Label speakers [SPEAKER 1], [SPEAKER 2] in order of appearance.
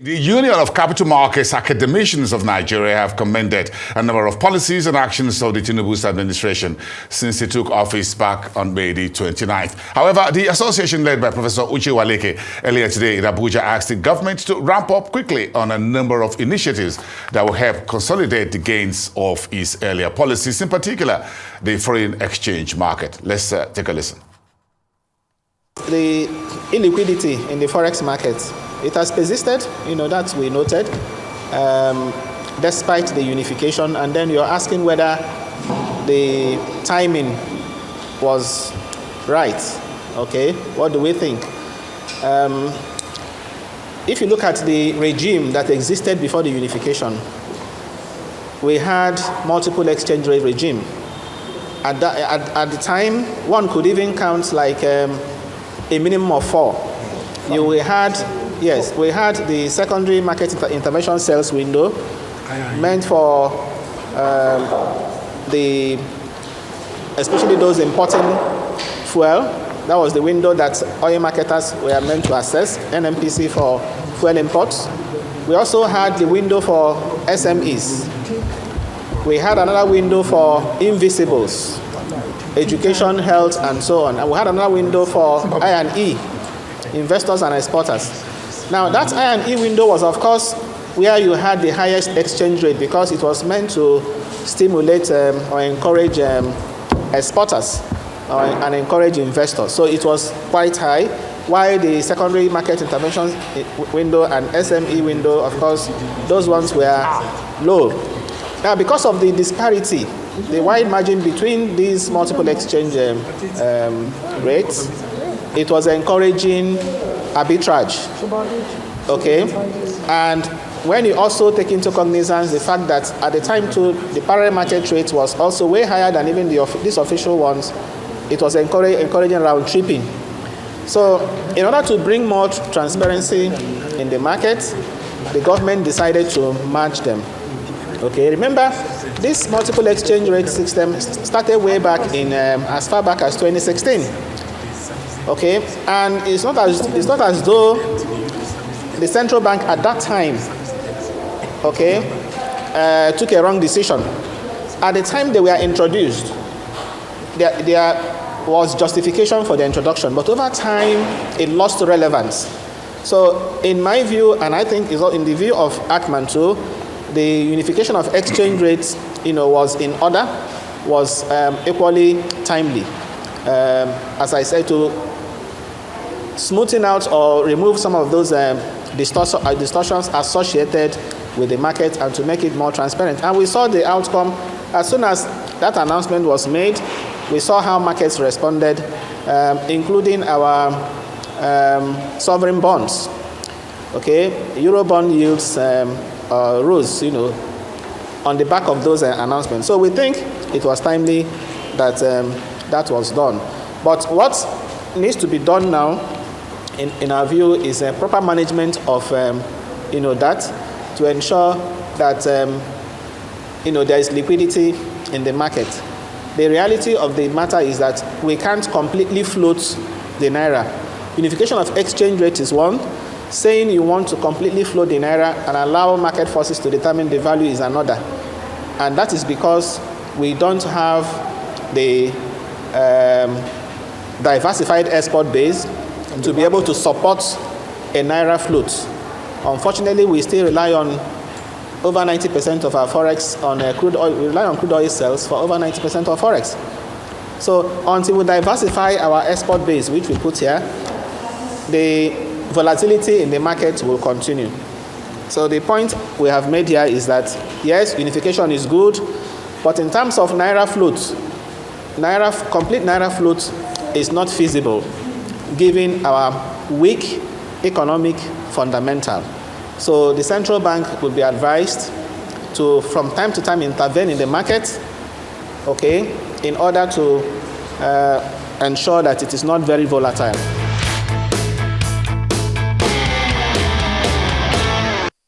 [SPEAKER 1] The Union of Capital Markets Academicians of Nigeria have commended a number of policies and actions of the Tinubu'S administration since he took office back on May the 29th. However, the association led by Professor Uche Waleke earlier today in Abuja asked the government to ramp up quickly on a number of initiatives that will help consolidate the gains of its earlier policies, in particular the foreign exchange market. Let's take a listen.
[SPEAKER 2] The illiquidity in the forex market, it has persisted, that we noted, despite the unification. And then you're asking whether the timing was right. Okay, what do we think? If you look at the regime that existed before the unification, we had multiple exchange rate regime. At the time, one could even count like a minimum of 4. We had the secondary market intervention sales window meant for especially those importing fuel. That was the window that oil marketers were meant to access, NMPC for fuel imports. We also had the window for SMEs. We had another window for invisibles, education, health, and so on. And we had another window for I&E, investors and exporters. Now, that I&E window was, of course, where you had the highest exchange rate because it was meant to stimulate or encourage exporters and encourage investors. So it was quite high, while the secondary market intervention window and SME window, of course, those ones were low. Now, because of the disparity, the wide margin between these multiple exchange rates, it was encouraging arbitrage. Okay, and when you also take into cognizance the fact that at the time too, the parallel market rate was also way higher than even these official ones, it was encouraging round tripping. So, in order to bring more transparency in the market, the government decided to merge them. Okay, remember, this multiple exchange rate system started way back in as far back as 2016. Okay, and it's not as though the central bank at that time, okay, took a wrong decision. At the time they were introduced, there was justification for the introduction, but over time it lost relevance. So, in my view, and I think is in the view of Ackman too, the unification of exchange rates, was in order, was equally timely. As I said, to smoothing out or remove some of those distortions associated with the market and to make it more transparent. And we saw the outcome as soon as that announcement was made. We saw how markets responded, including our sovereign bonds. Okay, Eurobond yields rose, on the back of those announcements. So we think it was timely that that was done. But what needs to be done now, in our view, is a proper management of, that to ensure that, there is liquidity in the market. The reality of the matter is that we can't completely float the naira. Unification of exchange rate is one. Saying you want to completely float the naira and allow market forces to determine the value is another. And that is because we don't have the diversified export base to be able to support a naira float. Unfortunately, we still rely on over 90% of our forex on crude oil. We rely on crude oil sales for over 90% of forex. So until we diversify our export base, which we put here, the volatility in the market will continue. So the point we have made here is that, yes, unification is good, but in terms of naira float, complete naira float is not feasible given our weak economic fundamental. So the central bank will be advised to, from time to time, intervene in the market, okay, in order to ensure that it is not very volatile.